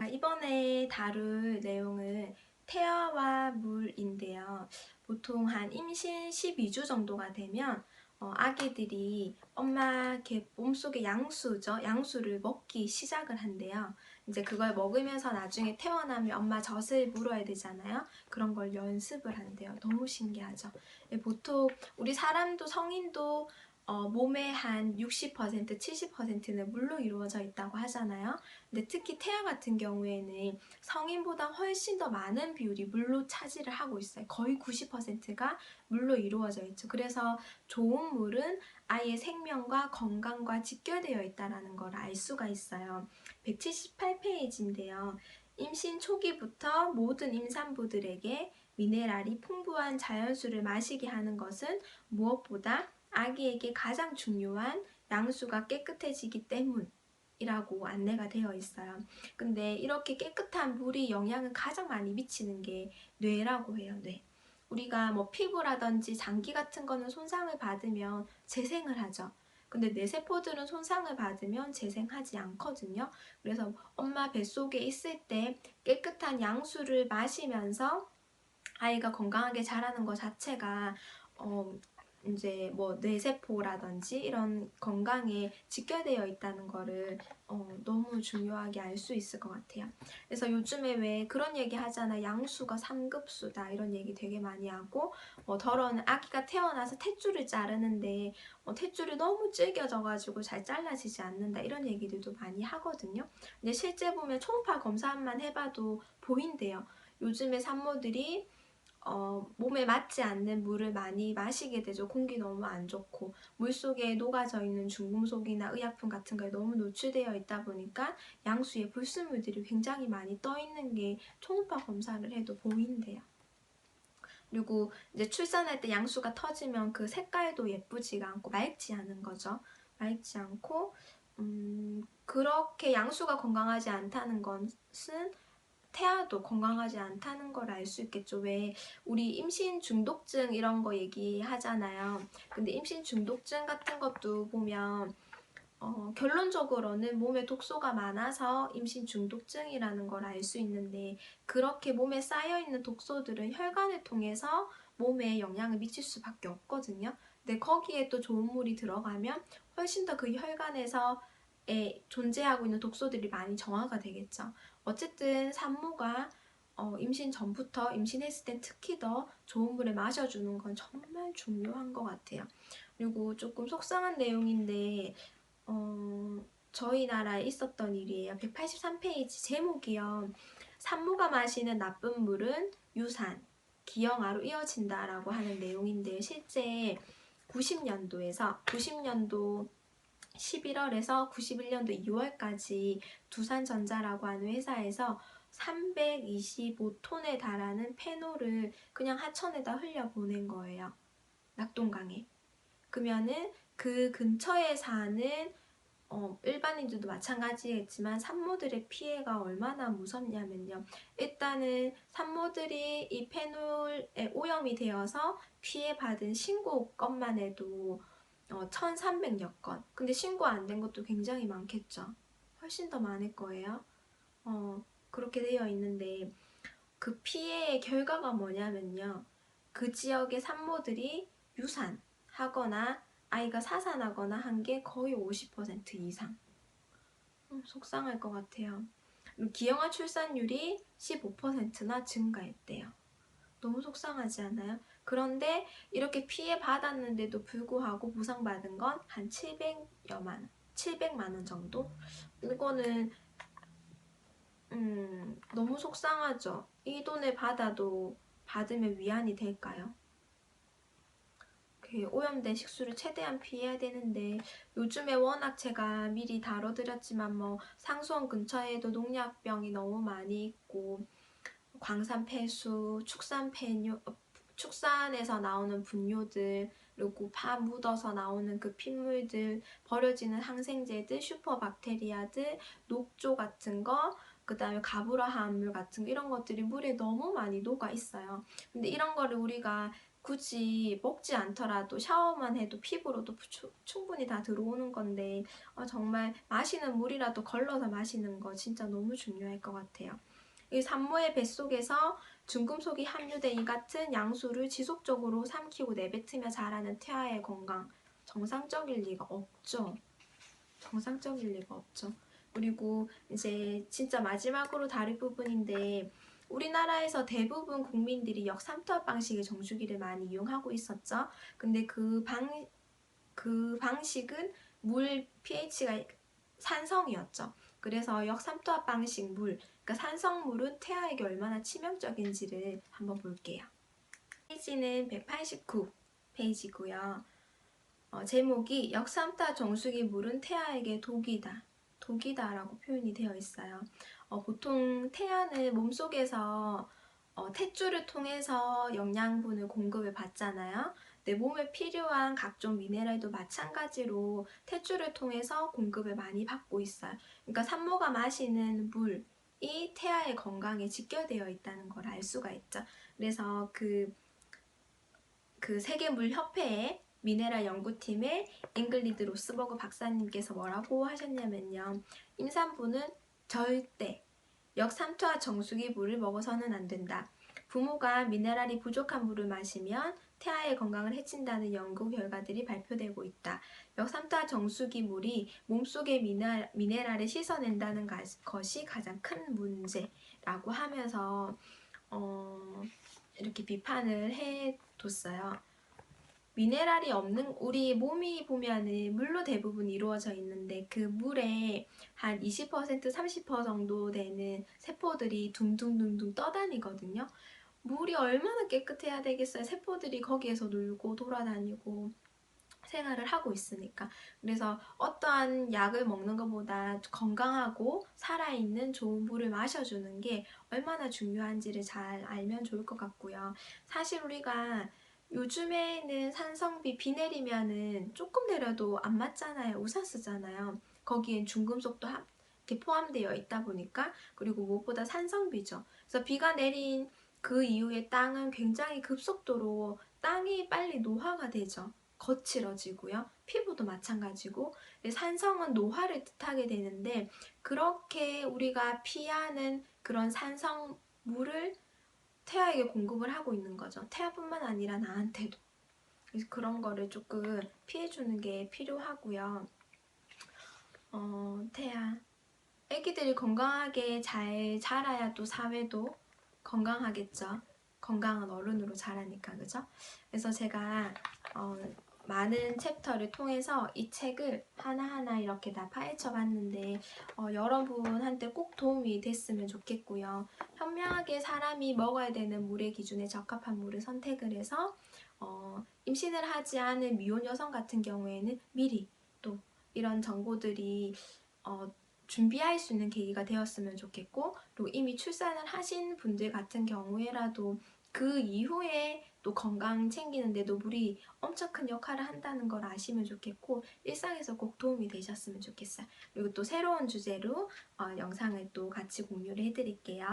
제가 이번에 다룰 내용은 태아와 물인데요. 보통 한 임신 12주 정도가 되면 아기들이 엄마 이렇게 몸속에 양수죠. 양수를 먹기 시작을 한대요. 이제 그걸 먹으면서 나중에 태어나면 엄마 젖을 물어야 되잖아요. 그런 걸 연습을 한대요. 너무 신기하죠. 보통 우리 사람도 성인도 몸의 한 60%, 70%는 물로 이루어져 있다고 하잖아요. 근데 특히 태아 같은 경우에는 성인보다 훨씬 더 많은 비율이 물로 차지를 하고 있어요. 거의 90%가 물로 이루어져 있죠. 그래서 좋은 물은 아이의 생명과 건강과 직결되어 있다는 걸 알 수가 있어요. 178페이지인데요. 임신 초기부터 모든 임산부들에게 미네랄이 풍부한 자연수를 마시게 하는 것은 무엇보다 아기에게 가장 중요한 양수가 깨끗해지기 때문이라고 안내가 되어 있어요. 근데 이렇게 깨끗한 물이 영향을 가장 많이 미치는 게 뇌라고 해요. 뇌. 우리가 뭐 피부라든지 장기 같은 거는 손상을 받으면 재생을 하죠. 근데 뇌세포들은 손상을 받으면 재생하지 않거든요. 그래서 엄마 뱃속에 있을 때 깨끗한 양수를 마시면서 아이가 건강하게 자라는 것 자체가 이제 뭐 뇌세포라든지 이런 건강에 직결되어 있다는 거를 너무 중요하게 알 수 있을 것 같아요. 그래서 요즘에 왜 그런 얘기 하잖아. 양수가 3급수다 이런 얘기 되게 많이 하고 더러운 아기가 태어나서 탯줄을 자르는데 탯줄이 너무 질겨져 가지고 잘 잘라지지 않는다 이런 얘기들도 많이 하거든요. 근데 실제 보면 초음파 검사만 해봐도 보인대요. 요즘에 산모들이 몸에 맞지 않는 물을 많이 마시게 되죠. 공기 너무 안 좋고 물속에 녹아져 있는 중금속이나 의약품 같은 거에 너무 노출되어 있다 보니까 양수에 불순물들이 굉장히 많이 떠 있는 게 초음파 검사를 해도 보인대요. 그리고 이제 출산할 때 양수가 터지면 그 색깔도 예쁘지가 않고 맑지 않은 거죠. 맑지 않고 그렇게 양수가 건강하지 않다는 것은 태아도 건강하지 않다는 걸 알 수 있겠죠. 왜 우리 임신 중독증 이런 거 얘기하잖아요. 근데 임신 중독증 같은 것도 보면 결론적으로는 몸에 독소가 많아서 임신 중독증이라는 걸 알 수 있는데 그렇게 몸에 쌓여있는 독소들은 혈관을 통해서 몸에 영향을 미칠 수밖에 없거든요. 근데 거기에 또 좋은 물이 들어가면 훨씬 더 그 혈관에서 존재하고 있는 독소들이 많이 정화가 되겠죠. 어쨌든 산모가 임신 전부터 임신했을 땐 특히 더 좋은 물을 마셔주는 건 정말 중요한 것 같아요. 그리고 조금 속상한 내용인데 저희 나라에 있었던 일이에요. 183페이지 제목이요. 산모가 마시는 나쁜 물은 유산, 기형아로 이어진다라고 하는 내용인데 실제 90년도 11월에서 91년도 2월까지 두산전자라고 하는 회사에서 325톤에 달하는 페놀을 그냥 하천에다 흘려보낸 거예요. 낙동강에. 그러면은 그 근처에 사는 일반인들도 마찬가지겠지만 산모들의 피해가 얼마나 무섭냐면요. 일단은 산모들이 이 페놀에 오염이 되어서 피해받은 신고 건만 해도 1300여 건. 근데 신고 안 된 것도 굉장히 많겠죠. 훨씬 더 많을 거예요. 그렇게 되어 있는데 그 피해의 결과가 뭐냐면요. 그 지역의 산모들이 유산하거나 아이가 사산하거나 한 게 거의 50% 이상. 속상할 것 같아요. 기형아 출산율이 15%나 증가했대요. 너무 속상하지 않아요? 그런데 이렇게 피해 받았는데도 불구하고 보상받은 건 한 700만 원 정도? 이거는 너무 속상하죠. 이 돈을 받으면 위안이 될까요? 오염된 식수를 최대한 피해야 되는데 요즘에 워낙 제가 미리 다뤄드렸지만 뭐 상수원 근처에도 농약병이 너무 많이 있고 광산 폐수, 축산에서 나오는 분뇨들 그리고 파 묻어서 나오는 그 핏물들, 버려지는 항생제들, 슈퍼박테리아들, 녹조 같은 거, 그 다음에 가브라 함유 같은 거 이런 것들이 물에 너무 많이 녹아 있어요. 근데 이런 거를 우리가 굳이 먹지 않더라도 샤워만 해도 피부로도 충분히 다 들어오는 건데 정말 마시는 물이라도 걸러서 마시는 거 진짜 너무 중요할 것 같아요. 이 산모의 뱃속에서 중금속이 함유된 이 같은 양수를 지속적으로 삼키고 내뱉으며 자라는 태아의 건강, 정상적일 리가 없죠. 정상적일 리가 없죠. 그리고 이제 진짜 마지막으로 다룰 부분인데, 우리나라에서 대부분 국민들이 역삼투압 방식의 정수기를 많이 이용하고 있었죠. 근데 그 방식은 물 pH가 산성이었죠. 그래서 역삼투압 방식 물, 그러니까 산성물은 태아에게 얼마나 치명적인지를 한번 볼게요. 페이지는 189 페이지고요. 제목이 역삼투압 정수기 물은 태아에게 독이다. 독이다라고 표현이 되어 있어요. 보통 태아는 몸속에서 탯줄을 통해서 영양분을 공급을 받잖아요. 내 몸에 필요한 각종 미네랄도 마찬가지로 탯줄을 통해서 공급을 많이 받고 있어요. 그러니까 산모가 마시는 물이 태아의 건강에 직결되어 있다는 걸 알 수가 있죠. 그래서 그 세계물협회의 미네랄 연구팀의 잉글리드 로스버그 박사님께서 뭐라고 하셨냐면요. 임산부는 절대 역삼투압 정수기 물을 먹어서는 안 된다. 부모가 미네랄이 부족한 물을 마시면 태아의 건강을 해친다는 연구 결과들이 발표되고 있다. 역삼투압 정수기 물이 몸속의 미네랄을 씻어낸다는 것이 가장 큰 문제라고 하면서 이렇게 비판을 해뒀어요. 미네랄이 없는 우리 몸이 보면은 물로 대부분 이루어져 있는데 그 물에 한 20% 30% 정도 되는 세포들이 둥둥둥둥 떠다니거든요. 물이 얼마나 깨끗해야 되겠어요. 세포들이 거기에서 놀고 돌아다니고 생활을 하고 있으니까. 그래서 어떠한 약을 먹는 것보다 건강하고 살아있는 좋은 물을 마셔주는 게 얼마나 중요한지를 잘 알면 좋을 것 같고요. 사실 우리가 요즘에는 산성비 비 내리면은 조금 내려도 안 맞잖아요. 우산 쓰잖아요. 거기엔 중금속도 이렇게 포함되어 있다 보니까, 그리고 무엇보다 산성비죠. 그래서 비가 내린 그 이후에 땅은 굉장히 급속도로 땅이 빨리 노화가 되죠. 거칠어지고요. 피부도 마찬가지고 산성은 노화를 뜻하게 되는데, 그렇게 우리가 피하는 그런 산성물을 태아에게 공급을 하고 있는 거죠. 태아뿐만 아니라 나한테도. 그래서 그런 거를 조금 피해주는 게 필요하고요. 태아. 애기들이 건강하게 잘 자라야 또 사회도 건강하겠죠. 건강한 어른으로 자라니까, 그죠? 그래서 제가 많은 챕터를 통해서 이 책을 하나하나 이렇게 다 파헤쳐 봤는데 여러분한테 꼭 도움이 됐으면 좋겠고요. 현명하게 사람이 먹어야 되는 물의 기준에 적합한 물을 선택을 해서 임신을 하지 않은 미혼 여성 같은 경우에는 미리 또 이런 정보들이 준비할 수 있는 계기가 되었으면 좋겠고, 또 이미 출산을 하신 분들 같은 경우에라도 그 이후에 또 건강 챙기는데도 물이 엄청 큰 역할을 한다는 걸 아시면 좋겠고, 일상에서 꼭 도움이 되셨으면 좋겠어요. 그리고 또 새로운 주제로 영상을 또 같이 공유를 해드릴게요.